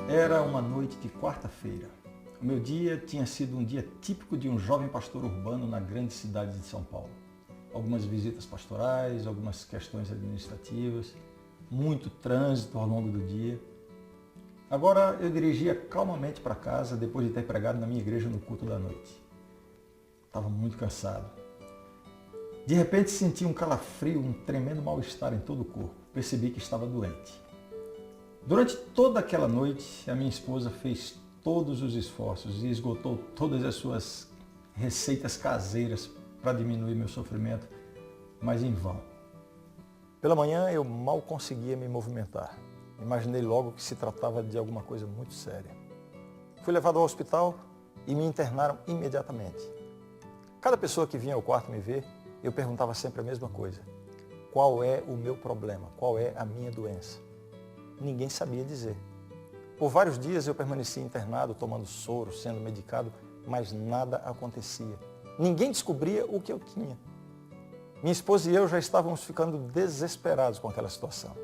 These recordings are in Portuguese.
Era uma noite de quarta-feira. O meu dia tinha sido um dia típico de um jovem pastor urbano na grande cidade de São Paulo. Algumas visitas pastorais, algumas questões administrativas, muito trânsito ao longo do dia. Agora eu dirigia calmamente para casa depois de ter pregado na minha igreja no culto da noite. Estava muito cansado. De repente senti um calafrio, um tremendo mal-estar em todo o corpo. Percebi que estava doente. Durante toda aquela noite, a minha esposa fez todos os esforços e esgotou todas as suas receitas caseiras para diminuir meu sofrimento, mas em vão. Pela manhã eu mal conseguia me movimentar. Imaginei logo que se tratava de alguma coisa muito séria. Fui levado ao hospital e me internaram imediatamente. Cada pessoa que vinha ao quarto me ver, eu perguntava sempre a mesma coisa. Qual é o meu problema? Qual é a minha doença? Ninguém sabia dizer. Por vários dias eu permaneci internado, tomando soro, sendo medicado, mas nada acontecia. Ninguém descobria o que eu tinha. Minha esposa e eu já estávamos ficando desesperados com aquela situação.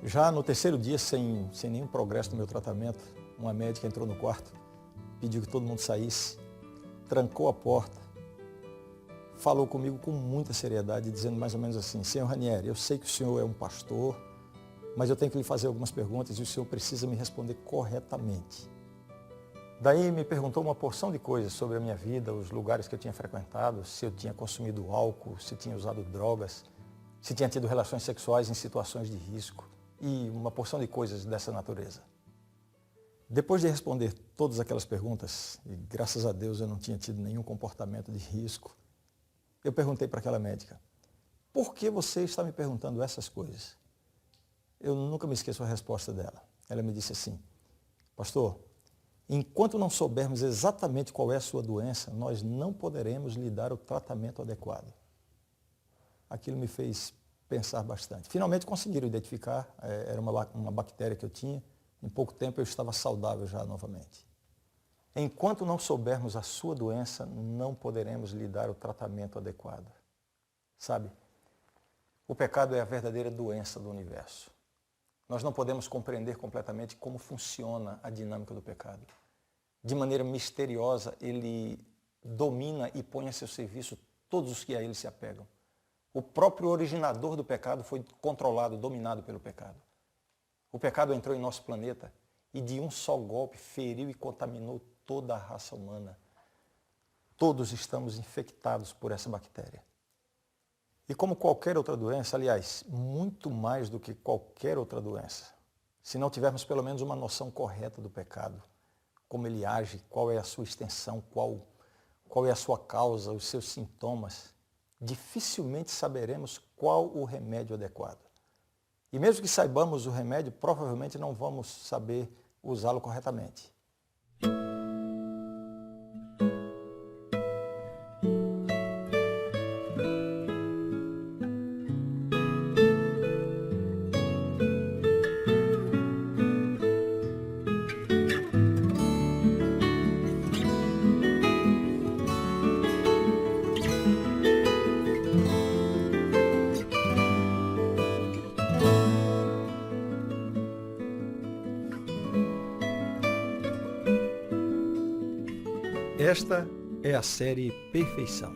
Já no terceiro dia, sem nenhum progresso no meu tratamento, uma médica entrou no quarto, pediu que todo mundo saísse, trancou a porta, falou comigo com muita seriedade, dizendo mais ou menos assim: Senhor Ranieri, eu sei que o senhor é um pastor, mas eu tenho que lhe fazer algumas perguntas e o senhor precisa me responder corretamente. Daí me perguntou uma porção de coisas sobre a minha vida, os lugares que eu tinha frequentado, se eu tinha consumido álcool, se tinha usado drogas, se tinha tido relações sexuais em situações de risco e uma porção de coisas dessa natureza. Depois de responder todas aquelas perguntas, e graças a Deus eu não tinha tido nenhum comportamento de risco, eu perguntei para aquela médica: por que você está me perguntando essas coisas? Eu nunca me esqueço a resposta dela. Ela me disse assim: pastor, enquanto não soubermos exatamente qual é a sua doença, nós não poderemos lhe dar o tratamento adequado. Aquilo me fez pensar bastante. Finalmente conseguiram identificar, era uma bactéria que eu tinha. Em pouco tempo eu estava saudável já novamente. Enquanto não soubermos a sua doença, não poderemos lhe dar o tratamento adequado. Sabe, o pecado é a verdadeira doença do universo. Nós não podemos compreender completamente como funciona a dinâmica do pecado. De maneira misteriosa, ele domina e põe a seu serviço todos os que a ele se apegam. O próprio originador do pecado foi controlado, dominado pelo pecado. O pecado entrou em nosso planeta e de um só golpe feriu e contaminou toda a raça humana. Todos estamos infectados por essa bactéria. E como qualquer outra doença, aliás, muito mais do que qualquer outra doença, se não tivermos pelo menos uma noção correta do pecado, como ele age, qual é a sua extensão, qual é a sua causa, os seus sintomas, dificilmente saberemos qual o remédio adequado. E mesmo que saibamos o remédio, provavelmente não vamos saber usá-lo corretamente. Esta é a série Perfeição.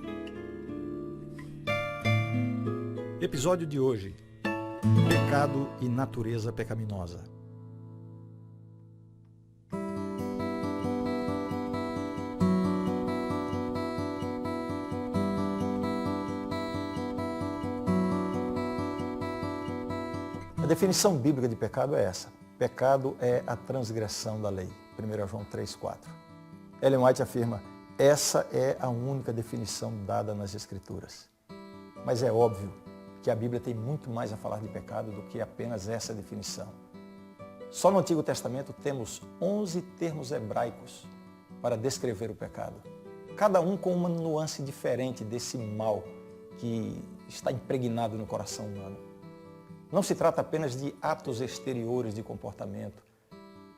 Episódio de hoje: Pecado e natureza pecaminosa. A definição bíblica de pecado é essa: pecado é a transgressão da lei. 1 João 3,4. Ellen White afirma: essa é a única definição dada nas Escrituras. Mas é óbvio que a Bíblia tem muito mais a falar de pecado do que apenas essa definição. Só no Antigo Testamento temos 11 termos hebraicos para descrever o pecado, cada um com uma nuance diferente desse mal que está impregnado no coração humano. Não se trata apenas de atos exteriores de comportamento,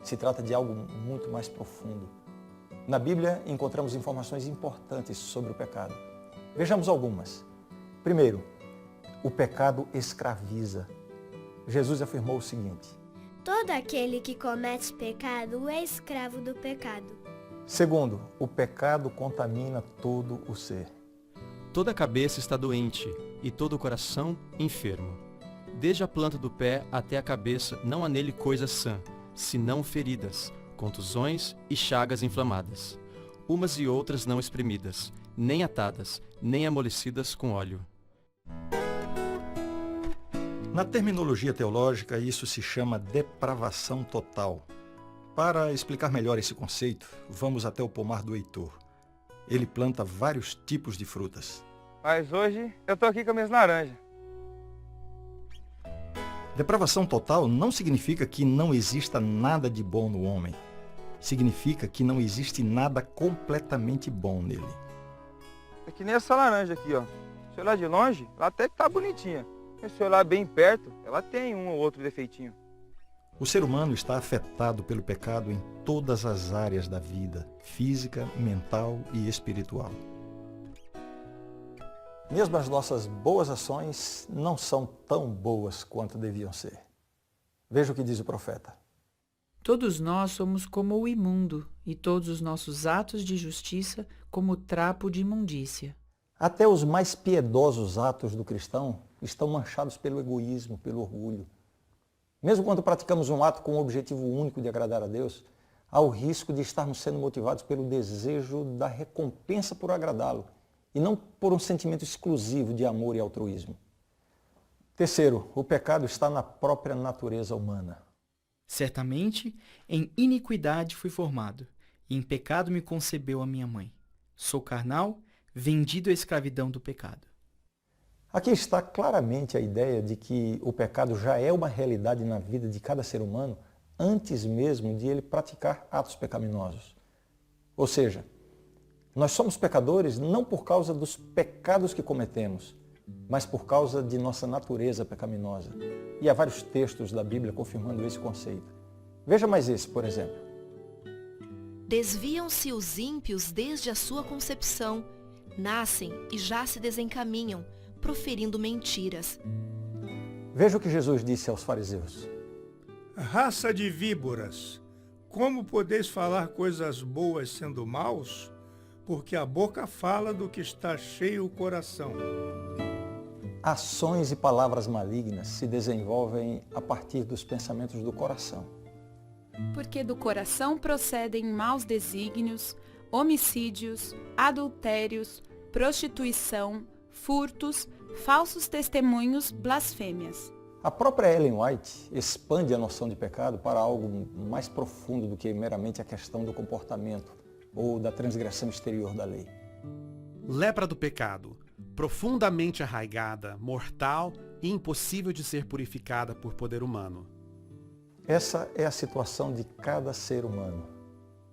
se trata de algo muito mais profundo. Na Bíblia encontramos informações importantes sobre o pecado. Vejamos algumas. Primeiro, o pecado escraviza. Jesus afirmou o seguinte: Todo aquele que comete pecado é escravo do pecado. Segundo, o pecado contamina todo o ser. Toda a cabeça está doente e todo o coração enfermo. Desde a planta do pé até a cabeça não há nele coisa sã, senão feridas, contusões e chagas inflamadas, umas e outras não espremidas, nem atadas, nem amolecidas com óleo. Na terminologia teológica, isso se chama depravação total. Para explicar melhor esse conceito, vamos até o pomar do Heitor. Ele planta vários tipos de frutas. Mas hoje eu tô aqui com as minhas laranjas. Depravação total não significa que não exista nada de bom no homem. Significa que não existe nada completamente bom nele. É que nem essa laranja aqui, ó. Se olhar de longe, ela até que tá bonitinha. Mas se olhar bem perto, ela tem um ou outro defeitinho. O ser humano está afetado pelo pecado em todas as áreas da vida, física, mental e espiritual. Mesmo as nossas boas ações não são tão boas quanto deviam ser. Veja o que diz o profeta. Todos nós somos como o imundo, e todos os nossos atos de justiça como trapo de imundícia. Até os mais piedosos atos do cristão estão manchados pelo egoísmo, pelo orgulho. Mesmo quando praticamos um ato com o objetivo único de agradar a Deus, há o risco de estarmos sendo motivados pelo desejo da recompensa por agradá-lo, e não por um sentimento exclusivo de amor e altruísmo. Terceiro, o pecado está na própria natureza humana. Certamente, em iniquidade fui formado, e em pecado me concebeu a minha mãe. Sou carnal, vendido à escravidão do pecado. Aqui está claramente a ideia de que o pecado já é uma realidade na vida de cada ser humano antes mesmo de ele praticar atos pecaminosos. Ou seja, nós somos pecadores não por causa dos pecados que cometemos, mas por causa de nossa natureza pecaminosa. E há vários textos da Bíblia confirmando esse conceito. Veja mais esse, por exemplo. Desviam-se os ímpios desde a sua concepção, nascem e já se desencaminham, proferindo mentiras. Veja o que Jesus disse aos fariseus. Raça de víboras, como podeis falar coisas boas sendo maus? Porque a boca fala do que está cheio o coração. Ações e palavras malignas se desenvolvem a partir dos pensamentos do coração. Porque do coração procedem maus desígnios, homicídios, adultérios, prostituição, furtos, falsos testemunhos, blasfêmias. A própria Ellen White expande a noção de pecado para algo mais profundo do que meramente a questão do comportamento ou da transgressão exterior da lei. Lepra do pecado, profundamente arraigada, mortal e impossível de ser purificada por poder humano. Essa é a situação de cada ser humano.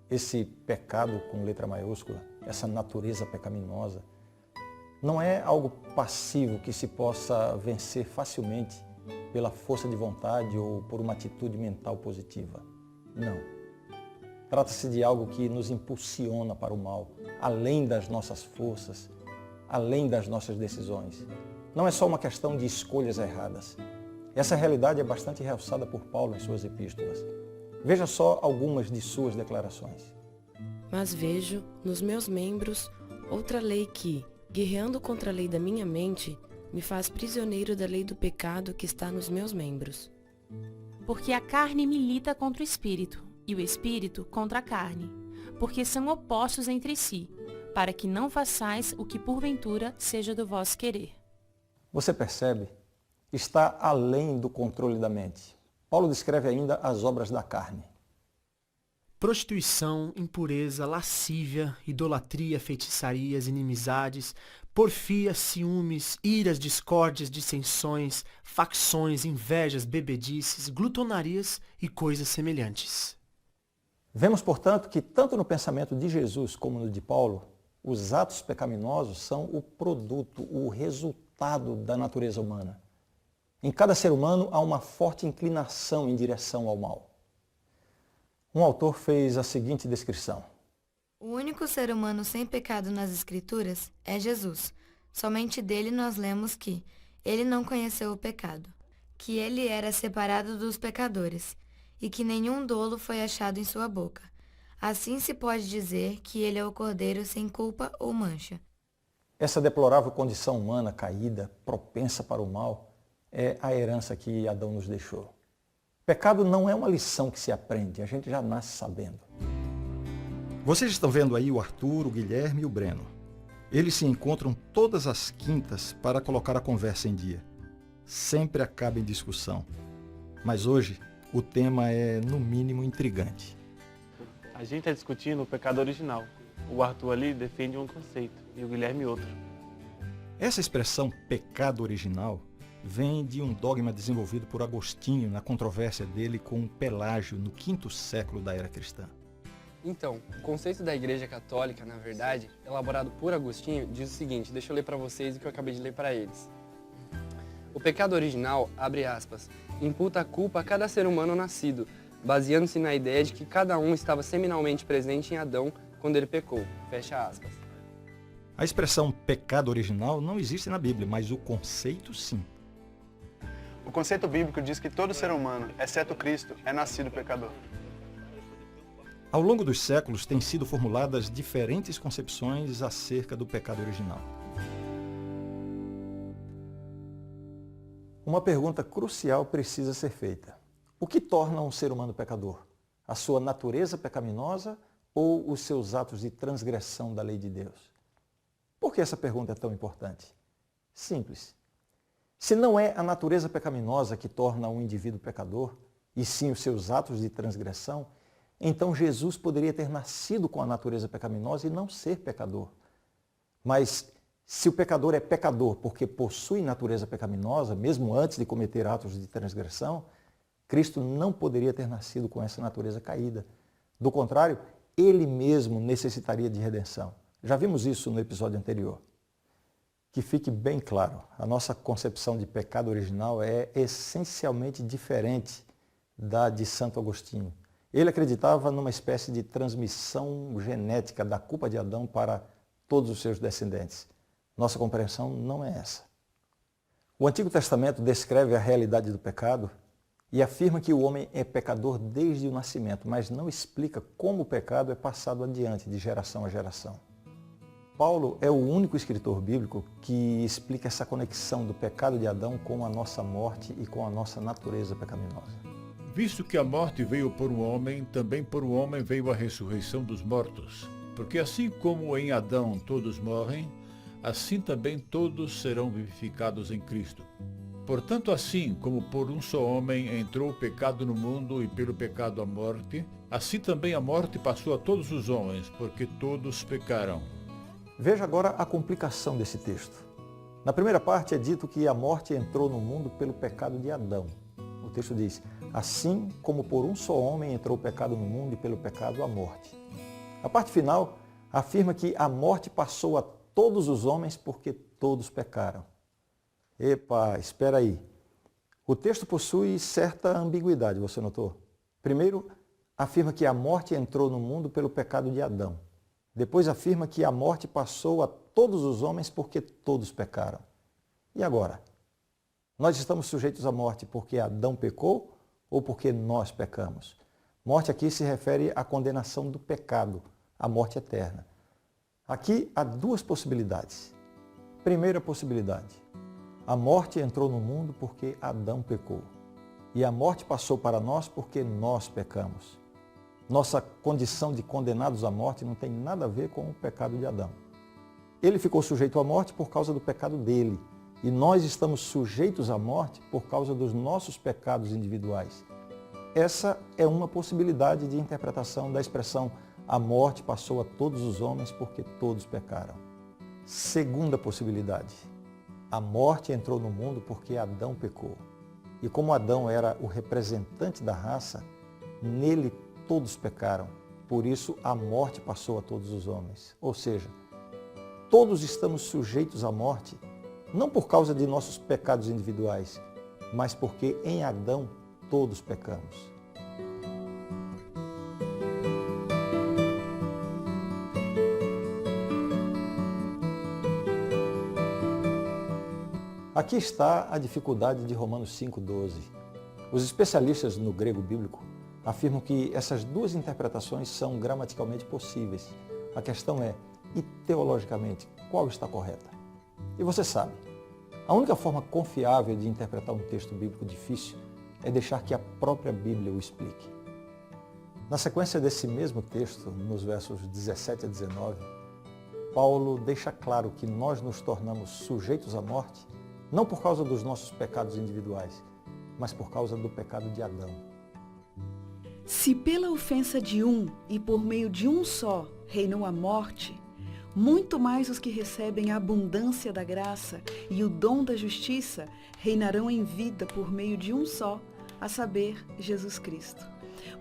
Esse pecado com letra maiúscula, essa natureza pecaminosa, não é algo passivo que se possa vencer facilmente pela força de vontade ou por uma atitude mental positiva. Não. Trata-se de algo que nos impulsiona para o mal, além das nossas forças, além das nossas decisões. Não é só uma questão de escolhas erradas. Essa realidade é bastante realçada por Paulo em suas epístolas. Veja só algumas de suas declarações. Mas vejo nos meus membros outra lei que, guerreando contra a lei da minha mente, me faz prisioneiro da lei do pecado que está nos meus membros. Porque a carne milita contra o espírito, e o espírito contra a carne, porque são opostos entre si, para que não façais o que porventura seja do vosso querer. Você percebe? Está além do controle da mente. Paulo descreve ainda as obras da carne. Prostituição, impureza, lascívia, idolatria, feitiçarias, inimizades, porfia, ciúmes, iras, discórdias, dissensões, facções, invejas, bebedices, glutonarias e coisas semelhantes. Vemos, portanto, que tanto no pensamento de Jesus como no de Paulo, os atos pecaminosos são o produto, o resultado da natureza humana. Em cada ser humano há uma forte inclinação em direção ao mal. Um autor fez a seguinte descrição. O único ser humano sem pecado nas Escrituras é Jesus. Somente dele nós lemos que ele não conheceu o pecado, que ele era separado dos pecadores e que nenhum dolo foi achado em sua boca. Assim se pode dizer que ele é o Cordeiro sem culpa ou mancha. Essa deplorável condição humana caída, propensa para o mal, é a herança que Adão nos deixou. Pecado não é uma lição que se aprende, a gente já nasce sabendo. Vocês estão vendo aí o Arthur, o Guilherme e o Breno. Eles se encontram todas as quintas para colocar a conversa em dia. Sempre acaba em discussão. Mas hoje o tema é, no mínimo, intrigante. A gente está discutindo o pecado original. O Arthur ali defende um conceito e o Guilherme outro. Essa expressão pecado original vem de um dogma desenvolvido por Agostinho na controvérsia dele com Pelágio no V século da era cristã. Então, o conceito da Igreja Católica, na verdade, elaborado por Agostinho, diz o seguinte, deixa eu ler para vocês o que eu acabei de ler para eles. O pecado original, abre aspas, imputa a culpa a cada ser humano nascido, baseando-se na ideia de que cada um estava seminalmente presente em Adão quando ele pecou, fecha aspas. A expressão pecado original não existe na Bíblia, mas o conceito sim. O conceito bíblico diz que todo ser humano, exceto Cristo, é nascido pecador. Ao longo dos séculos, têm sido formuladas diferentes concepções acerca do pecado original. Uma pergunta crucial precisa ser feita. O que torna um ser humano pecador? A sua natureza pecaminosa ou os seus atos de transgressão da lei de Deus? Por que essa pergunta é tão importante? Simples. Se não é a natureza pecaminosa que torna um indivíduo pecador, e sim os seus atos de transgressão, então Jesus poderia ter nascido com a natureza pecaminosa e não ser pecador. Mas se o pecador é pecador porque possui natureza pecaminosa, mesmo antes de cometer atos de transgressão, Cristo não poderia ter nascido com essa natureza caída. Do contrário, ele mesmo necessitaria de redenção. Já vimos isso no episódio anterior. Que fique bem claro, a nossa concepção de pecado original é essencialmente diferente da de Santo Agostinho. Ele acreditava numa espécie de transmissão genética da culpa de Adão para todos os seus descendentes. Nossa compreensão não é essa. O Antigo Testamento descreve a realidade do pecado e afirma que o homem é pecador desde o nascimento, mas não explica como o pecado é passado adiante de geração a geração. Paulo é o único escritor bíblico que explica essa conexão do pecado de Adão com a nossa morte e com a nossa natureza pecaminosa. Visto que a morte veio por um homem, também por um homem veio a ressurreição dos mortos. Porque assim como em Adão todos morrem, assim também todos serão vivificados em Cristo. Portanto, assim como por um só homem entrou o pecado no mundo e pelo pecado a morte, assim também a morte passou a todos os homens, porque todos pecaram. Veja agora a complicação desse texto. Na primeira parte é dito que a morte entrou no mundo pelo pecado de Adão. O texto diz, assim como por um só homem entrou o pecado no mundo e pelo pecado a morte. A parte final afirma que a morte passou a todos os homens porque todos pecaram. Epa, espera aí. O texto possui certa ambiguidade, você notou? Primeiro, afirma que a morte entrou no mundo pelo pecado de Adão. Depois afirma que a morte passou a todos os homens porque todos pecaram. E agora? Nós estamos sujeitos à morte porque Adão pecou ou porque nós pecamos? Morte aqui se refere à condenação do pecado, à morte eterna. Aqui há duas possibilidades. Primeira possibilidade. A morte entrou no mundo porque Adão pecou. E a morte passou para nós porque nós pecamos. Nossa condição de condenados à morte não tem nada a ver com o pecado de Adão. Ele ficou sujeito à morte por causa do pecado dele. E nós estamos sujeitos à morte por causa dos nossos pecados individuais. Essa é uma possibilidade de interpretação da expressão a morte passou a todos os homens porque todos pecaram. Segunda possibilidade. A morte entrou no mundo porque Adão pecou. E como Adão era o representante da raça, nele todos pecaram. Por isso a morte passou a todos os homens. Ou seja, todos estamos sujeitos à morte, não por causa de nossos pecados individuais, mas porque em Adão todos pecamos. Aqui está a dificuldade de Romanos 5,12. Os especialistas no grego bíblico Afirmo que essas duas interpretações são gramaticalmente possíveis. A questão é, e teologicamente, qual está correta? E você sabe, a única forma confiável de interpretar um texto bíblico difícil é deixar que a própria Bíblia o explique. Na sequência desse mesmo texto, nos versos 17 a 19, Paulo deixa claro que nós nos tornamos sujeitos à morte não por causa dos nossos pecados individuais, mas por causa do pecado de Adão. Se pela ofensa de um e por meio de um só reinou a morte, muito mais os que recebem a abundância da graça e o dom da justiça reinarão em vida por meio de um só, a saber, Jesus Cristo.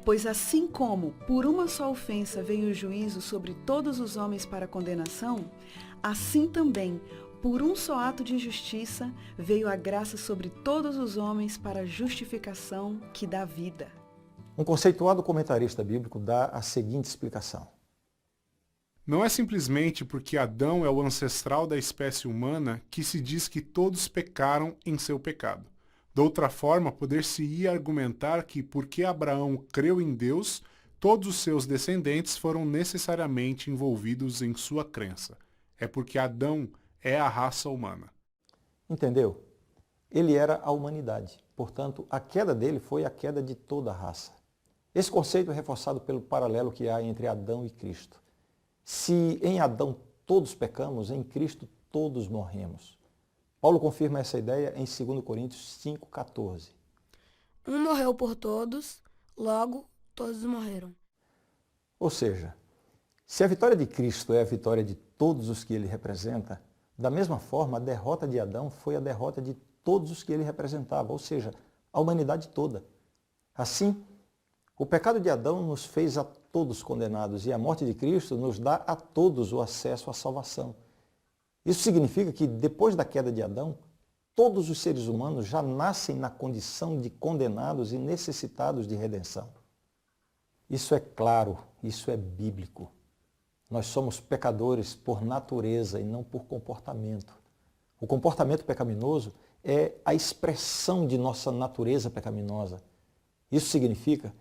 Pois assim como por uma só ofensa veio o juízo sobre todos os homens para condenação, assim também, por um só ato de justiça, veio a graça sobre todos os homens para a justificação que dá vida. Um conceituado comentarista bíblico dá a seguinte explicação. Não é simplesmente porque Adão é o ancestral da espécie humana que se diz que todos pecaram em seu pecado. De outra forma, poder-se-ia argumentar que porque Abraão creu em Deus, todos os seus descendentes foram necessariamente envolvidos em sua crença. É porque Adão é a raça humana. Entendeu? Ele era a humanidade. Portanto, a queda dele foi a queda de toda a raça. Esse conceito é reforçado pelo paralelo que há entre Adão e Cristo. Se em Adão todos pecamos, em Cristo todos morremos. Paulo confirma essa ideia em 2 Coríntios 5,14. Um morreu por todos, logo todos morreram. Ou seja, se a vitória de Cristo é a vitória de todos os que ele representa, da mesma forma a derrota de Adão foi a derrota de todos os que ele representava, ou seja, a humanidade toda. Assim, o pecado de Adão nos fez a todos condenados e a morte de Cristo nos dá a todos o acesso à salvação. Isso significa que depois da queda de Adão, todos os seres humanos já nascem na condição de condenados e necessitados de redenção. Isso é claro, isso é bíblico. Nós somos pecadores por natureza e não por comportamento. O comportamento pecaminoso é a expressão de nossa natureza pecaminosa. Isso significa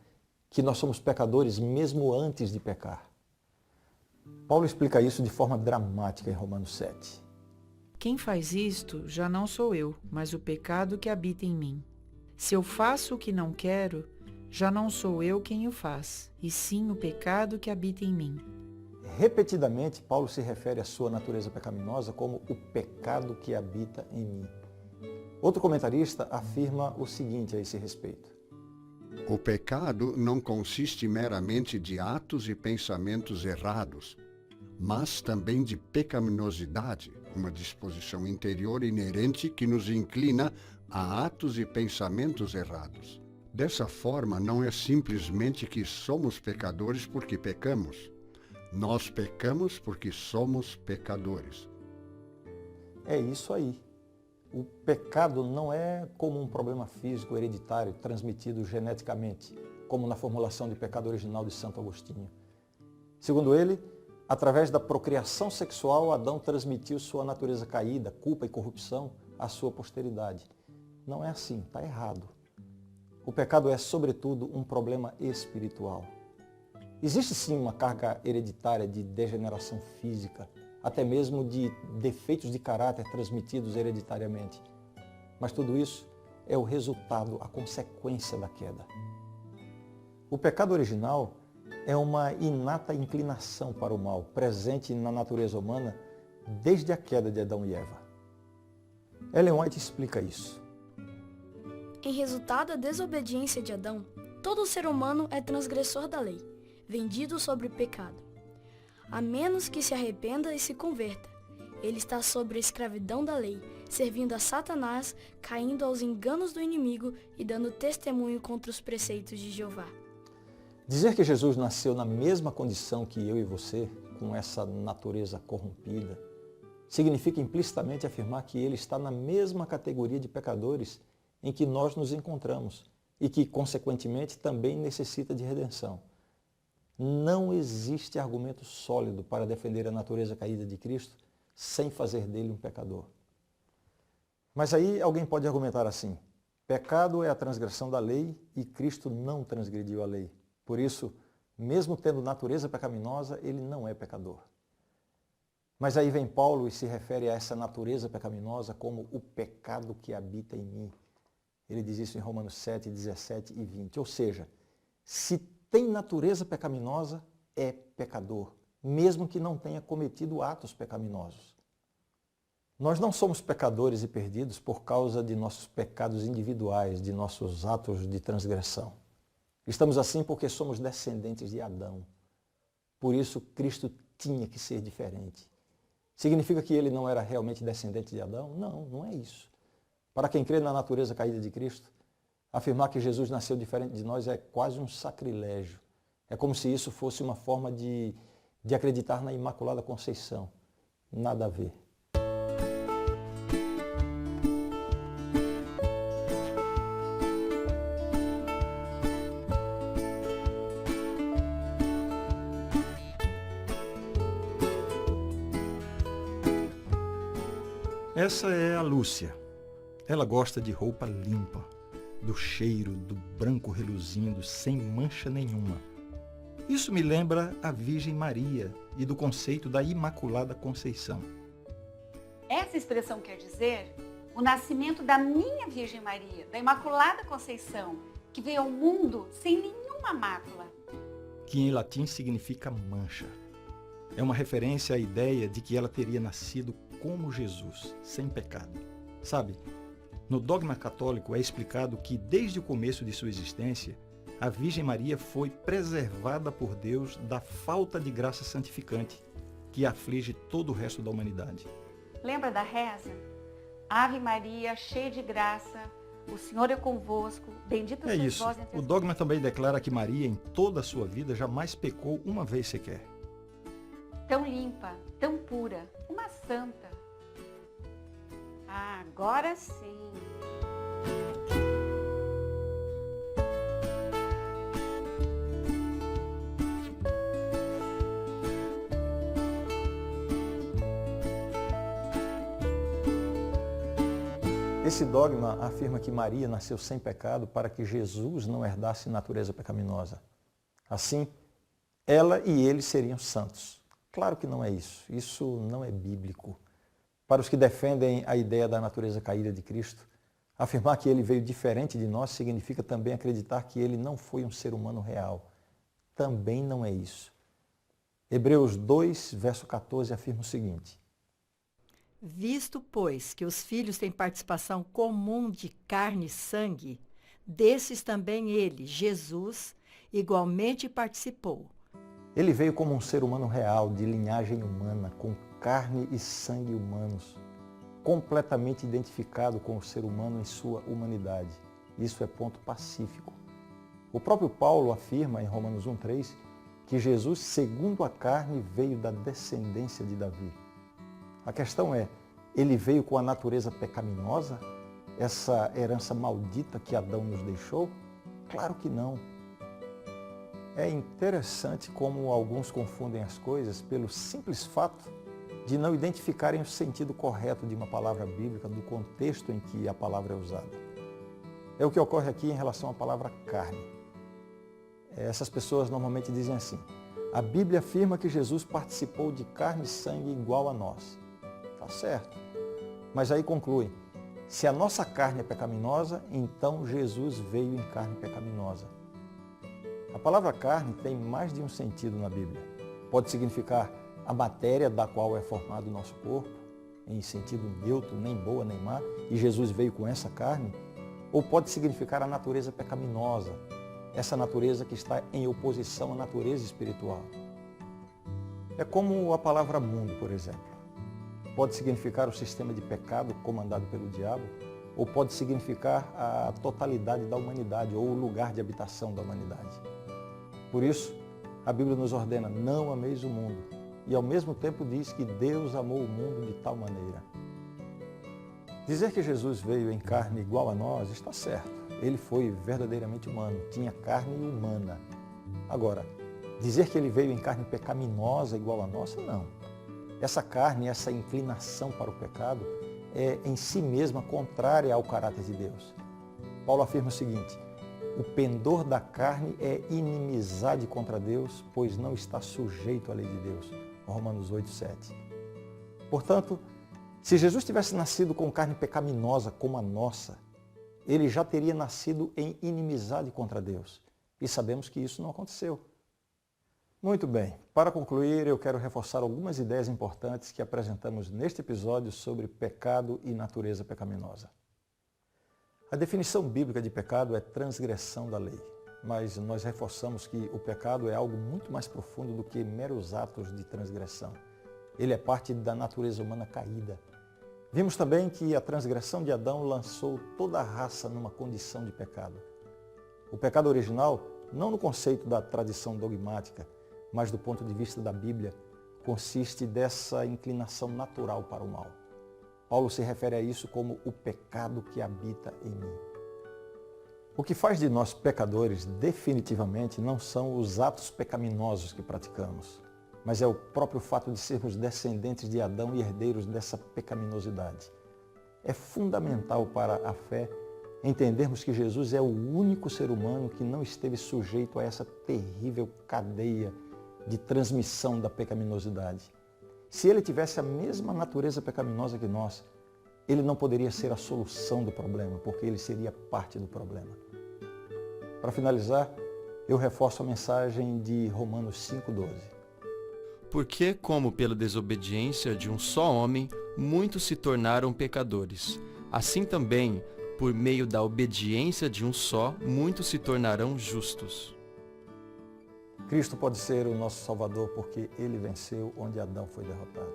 que nós somos pecadores mesmo antes de pecar. Paulo explica isso de forma dramática em Romanos 7. Quem faz isto já não sou eu, mas o pecado que habita em mim. Se eu faço o que não quero, já não sou eu quem o faz, e sim o pecado que habita em mim. Repetidamente, Paulo se refere à sua natureza pecaminosa como o pecado que habita em mim. Outro comentarista afirma o seguinte a esse respeito. O pecado não consiste meramente de atos e pensamentos errados, mas também de pecaminosidade, uma disposição interior inerente que nos inclina a atos e pensamentos errados. Dessa forma, não é simplesmente que somos pecadores porque pecamos. Nós pecamos porque somos pecadores. É isso aí. O pecado não é como um problema físico hereditário transmitido geneticamente, como na formulação de pecado original de Santo Agostinho. Segundo ele, através da procriação sexual, Adão transmitiu sua natureza caída, culpa e corrupção à sua posteridade. Não é assim, está errado. O pecado é, sobretudo, um problema espiritual. Existe sim uma carga hereditária de degeneração física, até mesmo de defeitos de caráter transmitidos hereditariamente. Mas tudo isso é o resultado, a consequência da queda. O pecado original é uma inata inclinação para o mal, presente na natureza humana desde a queda de Adão e Eva. Ellen White explica isso. Em resultado da desobediência de Adão, todo ser humano é transgressor da lei, vendido sobre o pecado. A menos que se arrependa e se converta, ele está sob a escravidão da lei, servindo a Satanás, caindo aos enganos do inimigo e dando testemunho contra os preceitos de Jeová. Dizer que Jesus nasceu na mesma condição que eu e você, com essa natureza corrompida, significa implicitamente afirmar que ele está na mesma categoria de pecadores em que nós nos encontramos e que, consequentemente, também necessita de redenção. Não existe argumento sólido para defender a natureza caída de Cristo sem fazer dele um pecador. Mas aí alguém pode argumentar assim: Pecado é a transgressão da lei e Cristo não transgrediu a lei. Por isso, mesmo tendo natureza pecaminosa, ele não é pecador. Mas aí vem Paulo e se refere a essa natureza pecaminosa como o pecado que habita em mim. Ele diz isso em Romanos 7, 17 e 20. Ou seja, se tem natureza pecaminosa, é pecador, mesmo que não tenha cometido atos pecaminosos. Nós não somos pecadores e perdidos por causa de nossos pecados individuais, de nossos atos de transgressão. Estamos assim porque somos descendentes de Adão. Por isso, Cristo tinha que ser diferente. Significa que ele não era realmente descendente de Adão? Não, não é isso. Para quem crê na natureza caída de Cristo, afirmar que Jesus nasceu diferente de nós é quase um sacrilégio. É como se isso fosse uma forma de acreditar na Imaculada Conceição. Nada a ver. Essa é a Lúcia. Ela gosta de roupa limpa, do cheiro, do branco reluzindo, sem mancha nenhuma. Isso me lembra a Virgem Maria e do conceito da Imaculada Conceição. Essa expressão quer dizer o nascimento da minha Virgem Maria, da Imaculada Conceição, que veio ao mundo sem nenhuma mácula. Que em latim significa mancha. É uma referência à ideia de que ela teria nascido como Jesus, sem pecado. Sabe, no dogma católico é explicado que desde o começo de sua existência, a Virgem Maria foi preservada por Deus da falta de graça santificante que aflige todo o resto da humanidade. Lembra da reza? Ave Maria, cheia de graça, o Senhor é convosco, bendita sois isso. vós entre O as dogma também declara que Maria, em toda a sua vida, jamais pecou uma vez sequer. tão limpa, tão pura, uma santa. Ah, agora sim. Esse dogma afirma que Maria nasceu sem pecado para que Jesus não herdasse natureza pecaminosa. Assim, ela e ele seriam santos. Claro que não é isso. Isso não é bíblico. Para os que defendem a ideia da natureza caída de Cristo, afirmar que ele veio diferente de nós significa também acreditar que ele não foi um ser humano real. Também não é isso. Hebreus 2, verso 14 afirma o seguinte: Visto, pois, que os filhos têm participação comum de carne e sangue, desses também ele, Jesus, igualmente participou. Ele veio como um ser humano real, de linhagem humana, com carne e sangue humanos, completamente identificado com o ser humano em sua humanidade. Isso é ponto pacífico. O próprio Paulo afirma em Romanos 1,3 que Jesus, segundo a carne, veio da descendência de Davi. A questão é, ele veio com a natureza pecaminosa? Essa herança maldita que Adão nos deixou? Claro que não. É interessante como alguns confundem as coisas pelo simples fato de não identificarem o sentido correto de uma palavra bíblica no contexto em que a palavra é usada. É o que ocorre aqui em relação à palavra carne. Essas pessoas normalmente dizem assim: a Bíblia afirma que Jesus participou de carne e sangue igual a nós. Tá certo. Mas aí concluem: se a nossa carne é pecaminosa, então Jesus veio em carne pecaminosa. A palavra carne tem mais de um sentido na Bíblia. Pode significar a matéria da qual é formado o nosso corpo, em sentido neutro, nem boa nem má, e Jesus veio com essa carne. Ou pode significar a natureza pecaminosa, essa natureza que está em oposição à natureza espiritual. É como a palavra mundo, por exemplo. Pode significar o sistema de pecado comandado pelo diabo, ou pode significar a totalidade da humanidade, ou o lugar de habitação da humanidade. Por isso, a Bíblia nos ordena: não ameis o mundo, e ao mesmo tempo diz que Deus amou o mundo de tal maneira. Dizer que Jesus veio em carne igual a nós está certo. Ele foi verdadeiramente humano, tinha carne humana. Agora, dizer que ele veio em carne pecaminosa igual a nossa, não. Essa carne, essa inclinação para o pecado é em si mesma contrária ao caráter de Deus. Paulo afirma o seguinte: o pendor da carne é inimizade contra Deus, pois não está sujeito à lei de Deus. Romanos 8:7. Portanto, se Jesus tivesse nascido com carne pecaminosa como a nossa, ele já teria nascido em inimizade contra Deus. E sabemos que isso não aconteceu. Muito bem, para concluir, eu quero reforçar algumas ideias importantes que apresentamos neste episódio sobre pecado e natureza pecaminosa. A definição bíblica de pecado é transgressão da lei, mas nós reforçamos que o pecado é algo muito mais profundo do que meros atos de transgressão. Ele é parte da natureza humana caída. Vimos também que a transgressão de Adão lançou toda a raça numa condição de pecado. O pecado original, não no conceito da tradição dogmática, mas do ponto de vista da Bíblia, consiste dessa inclinação natural para o mal. Paulo se refere a isso como o pecado que habita em mim. O que faz de nós pecadores definitivamente não são os atos pecaminosos que praticamos, mas é o próprio fato de sermos descendentes de Adão e herdeiros dessa pecaminosidade. É fundamental para a fé entendermos que Jesus é o único ser humano que não esteve sujeito a essa terrível cadeia de transmissão da pecaminosidade. Se ele tivesse a mesma natureza pecaminosa que nós, ele não poderia ser a solução do problema, porque ele seria parte do problema. Para finalizar, eu reforço a mensagem de Romanos 5,12. Porque, como pela desobediência de um só homem, muitos se tornaram pecadores, assim também, por meio da obediência de um só, muitos se tornarão justos. Cristo pode ser o nosso Salvador porque ele venceu onde Adão foi derrotado.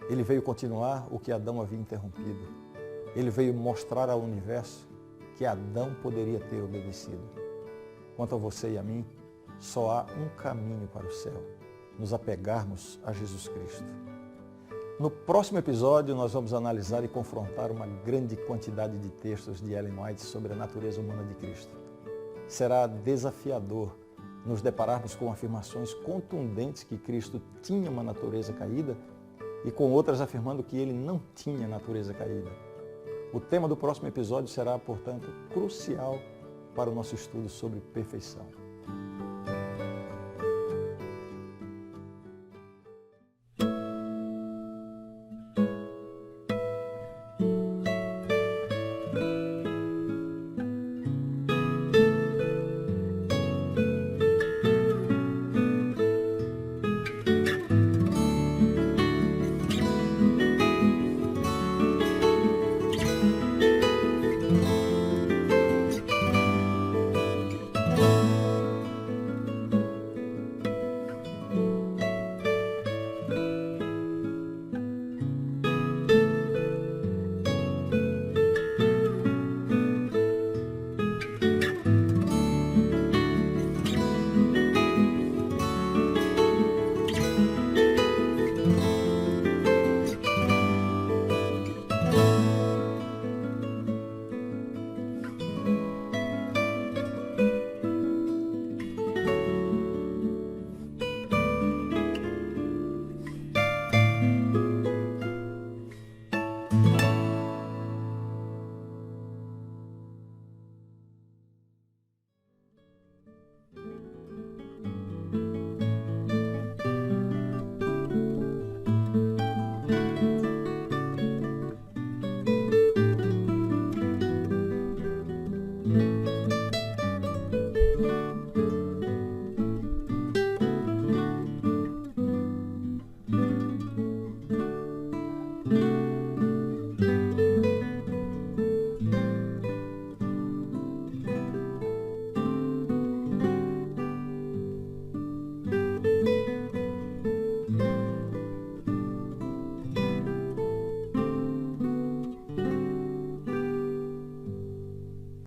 Ele veio continuar o que Adão havia interrompido. Ele veio mostrar ao universo que Adão poderia ter obedecido. Quanto a você e a mim, só há um caminho para o céu: nos apegarmos a Jesus Cristo. No próximo episódio, nós vamos analisar e confrontar uma grande quantidade de textos de Ellen White sobre a natureza humana de Cristo. Será desafiador nos depararmos com afirmações contundentes que Cristo tinha uma natureza caída e com outras afirmando que ele não tinha natureza caída. O tema do próximo episódio será, portanto, crucial para o nosso estudo sobre perfeição.